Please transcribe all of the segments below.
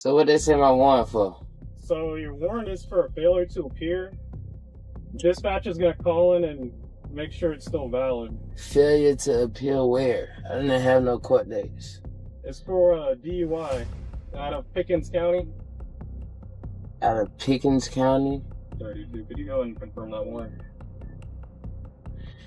So what they say my warrant for? So your warrant is for a failure to appear. Dispatch is going to call in and make sure it's still valid. Failure to appear where? I didn't have no court dates. It's for a DUI out of Pickens County. Out of Pickens County? 32. Could you go and confirm that warrant?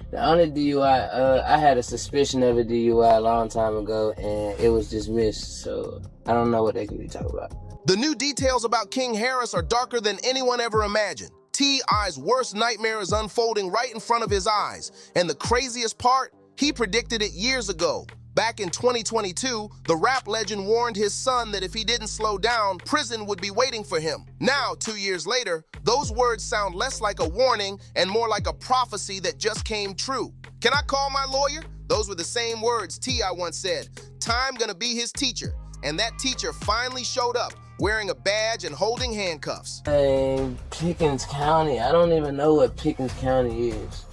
The only DUI, I had a suspicion of a DUI a long time ago, and it was dismissed, so I don't know what they could be talking about. The new details about King Harris are darker than anyone ever imagined. T.I.'s worst nightmare is unfolding right in front of his eyes, and the craziest part, he predicted it years ago. Back in 2022, the rap legend warned his son that if he didn't slow down, prison would be waiting for him. Now, 2 years later, those words sound less like a warning and more like a prophecy that just came true. Can I call my lawyer? Those were the same words T.I. once said. Time gonna be his teacher. And that teacher finally showed up, wearing a badge and holding handcuffs. Hey, Pickens County. I don't even know what Pickens County is.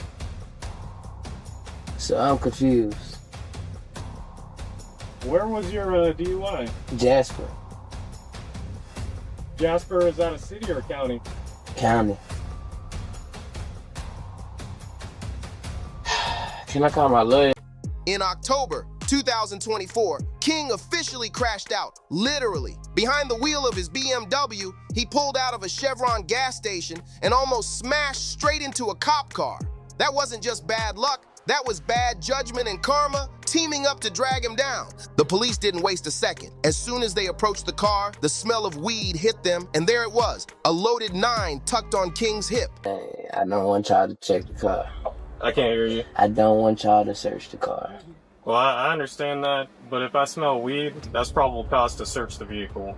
So I'm confused. Where was your DUI? Jasper. Jasper, is that a city or county? County. Can I call my lawyer? In October 2024, King officially crashed out, literally. Behind the wheel of his BMW, he pulled out of a Chevron gas station and almost smashed straight into a cop car. That wasn't just bad luck, that was bad judgment and karma teaming up to drag him down. The police didn't waste a second. As soon as they approached the car, the smell of weed hit them, and there it was, a loaded 9 tucked on King's hip. Hey, I don't want y'all to check the car. I can't hear you. I don't want y'all to search the car. Well, I understand that, but if I smell weed, that's probable cause to search the vehicle.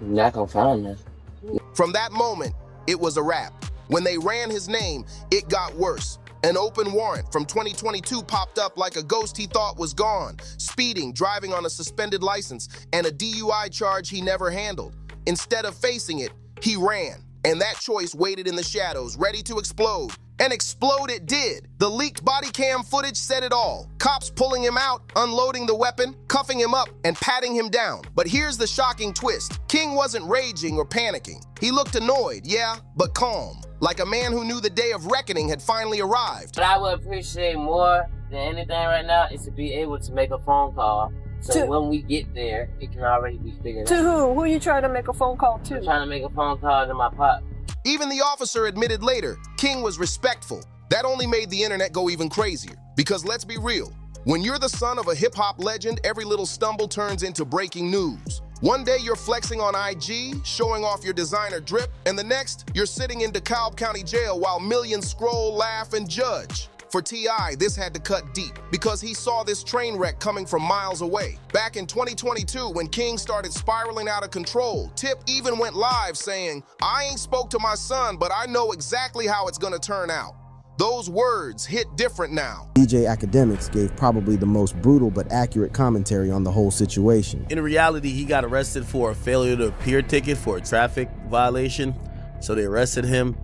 You're not gonna find nothing. From that moment, it was a wrap. When they ran his name, it got worse. An open warrant from 2022 popped up like a ghost he thought was gone. Speeding, driving on a suspended license, and a DUI charge he never handled. Instead of facing it, he ran. And that choice waited in the shadows, ready to explode. And explode it did. The leaked body cam footage said it all. Cops pulling him out, unloading the weapon, cuffing him up, and patting him down. But here's the shocking twist. King wasn't raging or panicking. He looked annoyed, yeah, but calm. Like a man who knew the day of reckoning had finally arrived. What I would appreciate more than anything right now is to be able to make a phone call. So when we get there, it can already be figured out. To who? Who are you trying to make a phone call to? I'm trying to make a phone call to my pop. Even the officer admitted later, King was respectful. That only made the internet go even crazier. Because let's be real, when you're the son of a hip-hop legend, every little stumble turns into breaking news. One day you're flexing on IG, showing off your designer drip, and the next, you're sitting in DeKalb County Jail while millions scroll, laugh, and judge. For T.I., this had to cut deep because he saw this train wreck coming from miles away. Back in 2022, when King started spiraling out of control, Tip even went live saying, "I ain't spoke to my son, but I know exactly how it's gonna turn out." Those words hit different now. DJ Academics gave probably the most brutal but accurate commentary on the whole situation. In reality, he got arrested for a failure to appear ticket for a traffic violation, so they arrested him.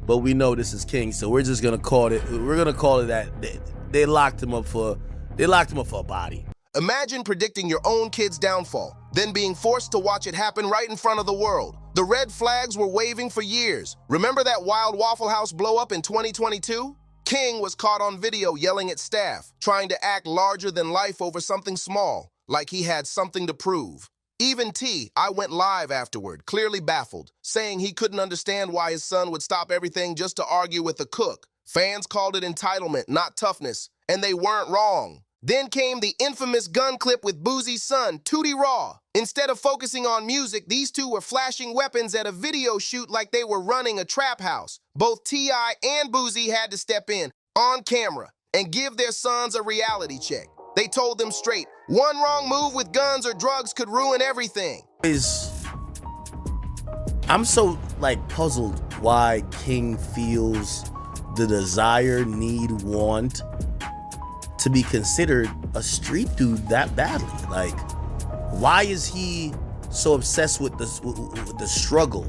But we know this is King, so we're just gonna call it. We're gonna call it that they locked him up for a body. Imagine predicting your own kid's downfall, then being forced to watch it happen right in front of the world. The red flags were waving for years. Remember that wild Waffle House blow up in 2022? King was caught on video yelling at staff, trying to act larger than life over something small, like he had something to prove. Even T.I. went live afterward, clearly baffled, saying he couldn't understand why his son would stop everything just to argue with a cook. Fans called it entitlement, not toughness, and they weren't wrong. Then came the infamous gun clip with Boozie's son, Tootie Raw. Instead of focusing on music, these two were flashing weapons at a video shoot like they were running a trap house. Both T.I. and Boozie had to step in, on camera, and give their sons a reality check. They told them straight, one wrong move with guns or drugs could ruin everything. I'm so puzzled why King feels the desire, need, want to be considered a street dude that badly. Why is he so obsessed with the struggle,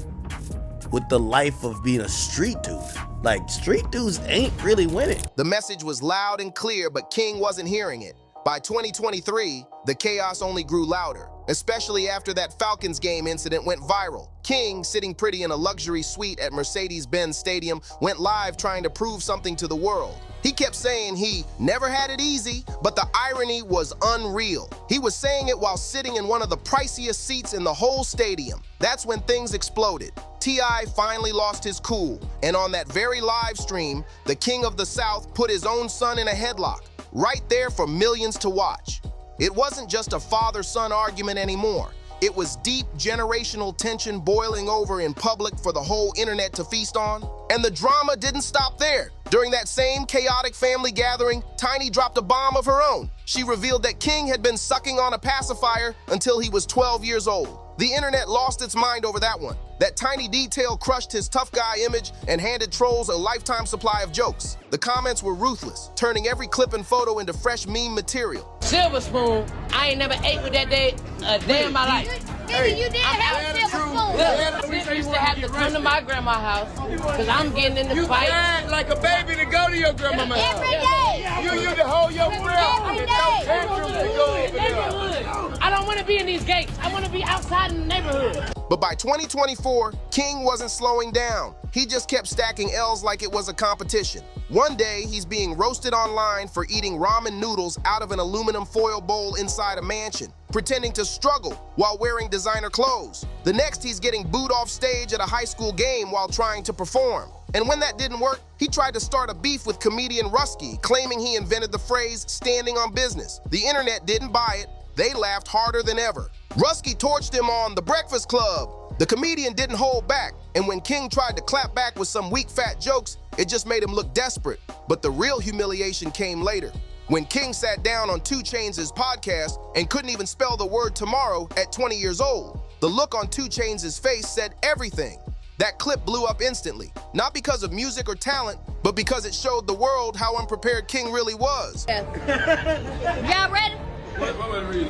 with the life of being a street dude? Street dudes ain't really winning. The message was loud and clear, but King wasn't hearing it. By 2023, the chaos only grew louder. especially after that Falcons game incident went viral. King, sitting pretty in a luxury suite at Mercedes-Benz Stadium, went live trying to prove something to the world. He kept saying he never had it easy, but the irony was unreal. He was saying it while sitting in one of the priciest seats in the whole stadium. That's when things exploded. T.I. finally lost his cool, and on that very live stream, the King of the South put his own son in a headlock, right there for millions to watch. It wasn't just a father-son argument anymore. It was deep generational tension boiling over in public for the whole internet to feast on. And the drama didn't stop there. During that same chaotic family gathering, Tiny dropped a bomb of her own. She revealed that King had been sucking on a pacifier until he was 12 years old. The internet lost its mind over that one. That tiny detail crushed his tough guy image and handed trolls a lifetime supply of jokes. The comments were ruthless, turning every clip and photo into fresh meme material. Silver spoon, I ain't never ate with that day a day in my life. Nigga, you did have a silver spoon. Look, I used to have to come to my grandma's house because I'm getting in the fight. You cried like a baby to go to your grandma's house. Every day. You used to hold your breath. Every and day. no tantrums to go over there. I don't want to be in these gates. I want to be outside in the neighborhood. But by 2024, King wasn't slowing down. He just kept stacking L's like it was a competition. One day, he's being roasted online for eating ramen noodles out of an aluminum foil bowl inside a mansion, pretending to struggle while wearing designer clothes. The next, he's getting booed off stage at a high school game while trying to perform. And when that didn't work, he tried to start a beef with comedian Rusky, claiming he invented the phrase standing on business. The internet didn't buy it. They laughed harder than ever. Rusky torched him on The Breakfast Club. The comedian didn't hold back, and when King tried to clap back with some weak fat jokes, it just made him look desperate. But the real humiliation came later, when King sat down on 2 Chainz' podcast and couldn't even spell the word tomorrow at 20 years old. The look on 2 Chainz' face said everything. That clip blew up instantly, not because of music or talent, but because it showed the world how unprepared King really was. Y'all ready?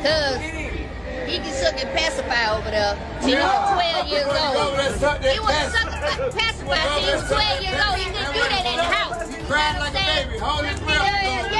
Cause he can suck and pacify over there till he was 12 years old. He was sucking pacify till he was 12 years old. He couldn't do that in the house. You cried like a baby. Hold his breath.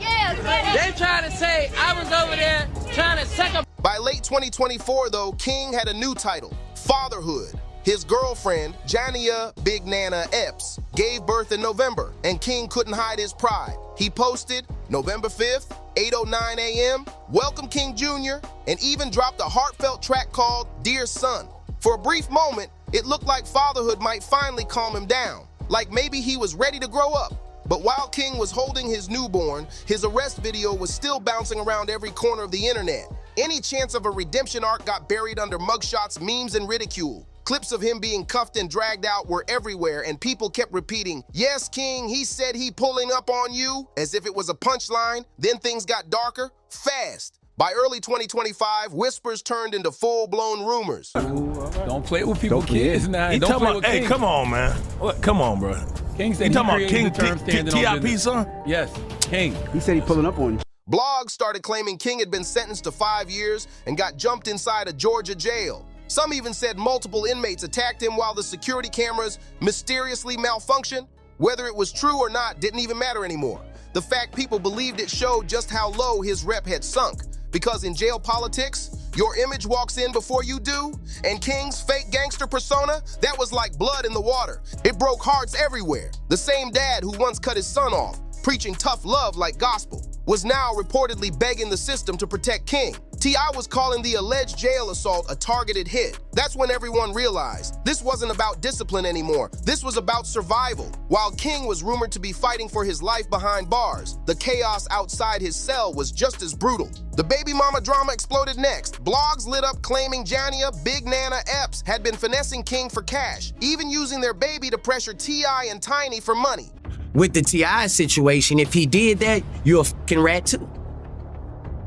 Yeah. They trying to say I was over there trying to suck a... By late 2024, though, King had a new title, Fatherhood. His girlfriend, Jania Big Nana Epps, gave birth in November, and King couldn't hide his pride. He posted, November 5th, 8:09 a.m., welcome King Jr., and even dropped a heartfelt track called Dear Son. For a brief moment, it looked like fatherhood might finally calm him down, like maybe he was ready to grow up. But while King was holding his newborn, his arrest video was still bouncing around every corner of the internet. Any chance of a redemption arc got buried under mugshots, memes, and ridicule. Clips of him being cuffed and dragged out were everywhere, and people kept repeating, yes, King, he said he pulling up on you, as if it was a punchline. Then things got darker, fast. By early 2025, whispers turned into full-blown rumors. Don't play with people, kids now. He Don't talking play about, with hey, King. come on, man. What? Come on, bro. King said He talking about created King the term standing on T.I.P. business. son? Yes, King. He said he pulling up on you. Blogs started claiming King had been sentenced to 5 years and got jumped inside a Georgia jail. Some even said multiple inmates attacked him while the security cameras mysteriously malfunctioned. Whether it was true or not didn't even matter anymore. The fact people believed it showed just how low his rep had sunk. Because in jail politics, your image walks in before you do, and King's fake gangster persona, that was like blood in the water. It broke hearts everywhere. The same dad who once cut his son off, preaching tough love like gospel, was now reportedly begging the system to protect King. T.I. was calling the alleged jail assault a targeted hit. That's when everyone realized this wasn't about discipline anymore. This was about survival. While King was rumored to be fighting for his life behind bars, the chaos outside his cell was just as brutal. The baby mama drama exploded next. Blogs lit up claiming Jania Big Nana Epps had been finessing King for cash, even using their baby to pressure T.I. and Tiny for money. With the T.I. situation, if he did that, you're a fucking rat too.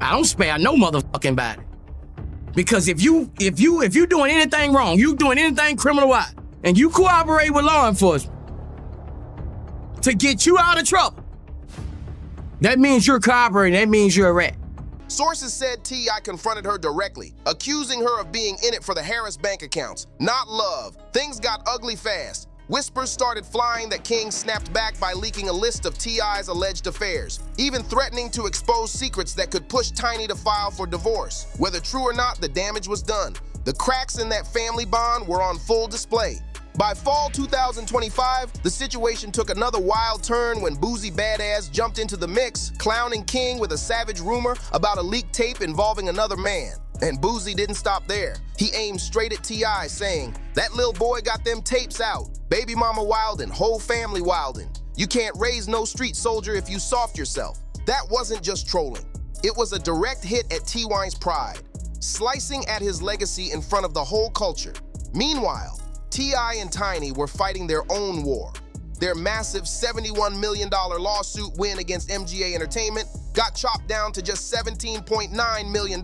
I don't spare no motherfucking body. Because if you doing anything wrong, you doing anything criminal-wise, and you cooperate with law enforcement to get you out of trouble, that means you're cooperating, that means you're a rat. Sources said T.I. confronted her directly, accusing her of being in it for the Harris bank accounts, not love. Things got ugly fast. whispers started flying that King snapped back by leaking a list of T.I.'s alleged affairs, even threatening to expose secrets that could push Tiny to file for divorce. Whether true or not, the damage was done. The cracks in that family bond were on full display. By fall 2025, the situation took another wild turn when Boozy Badass jumped into the mix, clowning King with a savage rumor about a leaked tape involving another man. And Boozy didn't stop there. He aimed straight at T.I., saying, "That little boy got them tapes out. Baby mama wildin', whole family wildin'. You can't raise no street soldier if you soft yourself." That wasn't just trolling. It was a direct hit at T.Y.'s pride, slicing at his legacy in front of the whole culture. Meanwhile, T.I. and Tiny were fighting their own war. Their massive $71 million lawsuit win against MGA Entertainment got chopped down to just $17.9 million.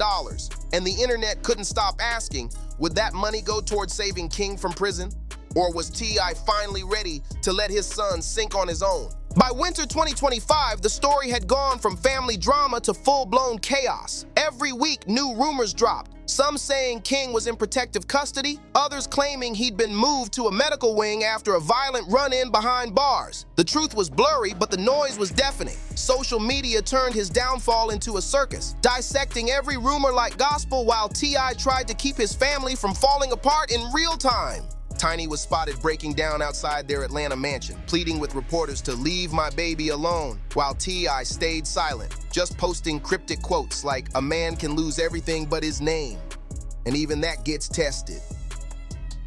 And the internet couldn't stop asking, would that money go towards saving King from prison? Or was T.I. finally ready to let his son sink on his own? By winter 2025, the story had gone from family drama to full-blown chaos. Every week, new rumors dropped. Some saying King was in protective custody, others claiming he'd been moved to a medical wing after a violent run-in behind bars. The truth was blurry, but the noise was deafening. Social media turned his downfall into a circus, dissecting every rumor like gospel while T.I. tried to keep his family from falling apart in real time. Tiny was spotted breaking down outside their Atlanta mansion, pleading with reporters to leave my baby alone, while T.I. stayed silent, just posting cryptic quotes like, "A man can lose everything but his name." And even that gets tested.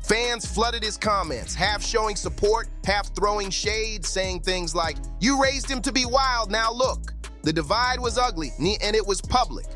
Fans flooded his comments, half showing support, half throwing shade, saying things like, "You raised him to be wild, now look." The divide was ugly, and it was public.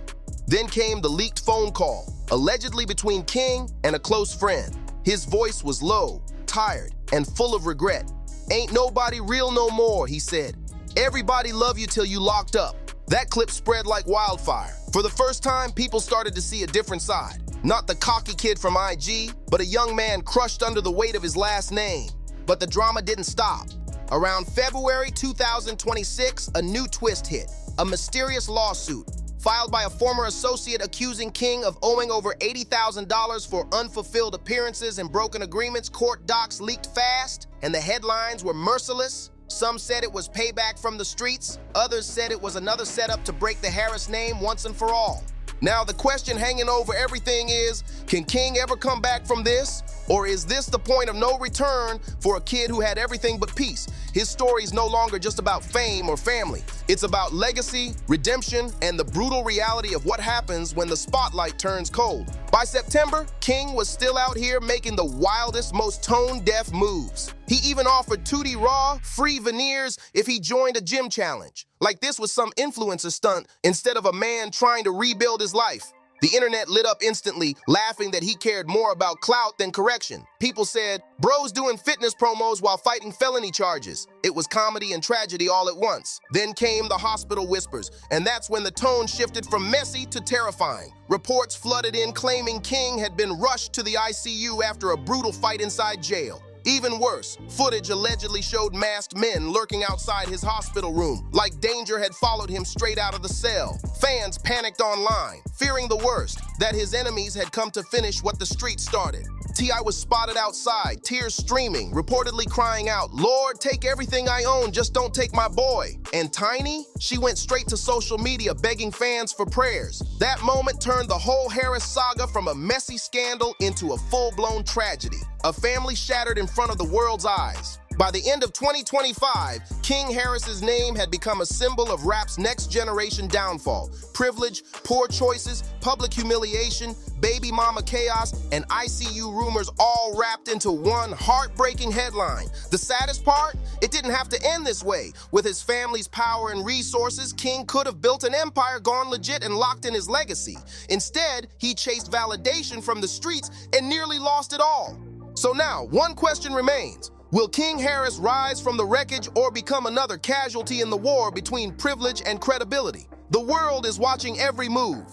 Then came the leaked phone call, allegedly between King and a close friend. His voice was low, tired, and full of regret. "Ain't nobody real no more," he said. "Everybody love you till you locked up." That clip spread like wildfire. For the first time, people started to see a different side. Not the cocky kid from IG, but a young man crushed under the weight of his last name. But the drama didn't stop. Around February 2026, a new twist hit. A mysterious lawsuit filed by a former associate accusing King of owing over $80,000 for unfulfilled appearances and broken agreements. Court docs leaked fast, and the headlines were merciless. Some said it was payback from the streets. Others said it was another setup to break the Harris name once and for all. Now, the question hanging over everything is, can King ever come back from this? Or is this the point of no return for a kid who had everything but peace? His story is no longer just about fame or family. It's about legacy, redemption, and the brutal reality of what happens when the spotlight turns cold. By September, King was still out here making the wildest, most tone-deaf moves. He even offered Tootie Raw free veneers if he joined a gym challenge. Like this was some influencer stunt instead of a man trying to rebuild his life. The internet lit up instantly, laughing that he cared more about clout than correction. People said, "Bro's doing fitness promos while fighting felony charges." It was comedy and tragedy all at once. Then came the hospital whispers, and that's when the tone shifted from messy to terrifying. Reports flooded in claiming King had been rushed to the ICU after a brutal fight inside jail. Even worse, footage allegedly showed masked men lurking outside his hospital room, like danger had followed him straight out of the cell. Fans panicked online, fearing the worst, that his enemies had come to finish what the streets started. T.I. was spotted outside, tears streaming, reportedly crying out, "Lord, take everything I own, just don't take my boy." And Tiny? She went straight to social media begging fans for prayers. That moment turned the whole Harris saga from a messy scandal into a full-blown tragedy. A family shattered in front of the world's eyes. By the end of 2025, King Harris's name had become a symbol of rap's next generation downfall. Privilege, poor choices, public humiliation, baby mama chaos, and ICU rumors all wrapped into one heartbreaking headline. The saddest part? It didn't have to end this way. With his family's power and resources, King could have built an empire gone legit and locked in his legacy. Instead, he chased validation from the streets and nearly lost it all. So now, one question remains. Will King Harris rise from the wreckage or become another casualty in the war between privilege and credibility? The world is watching every move.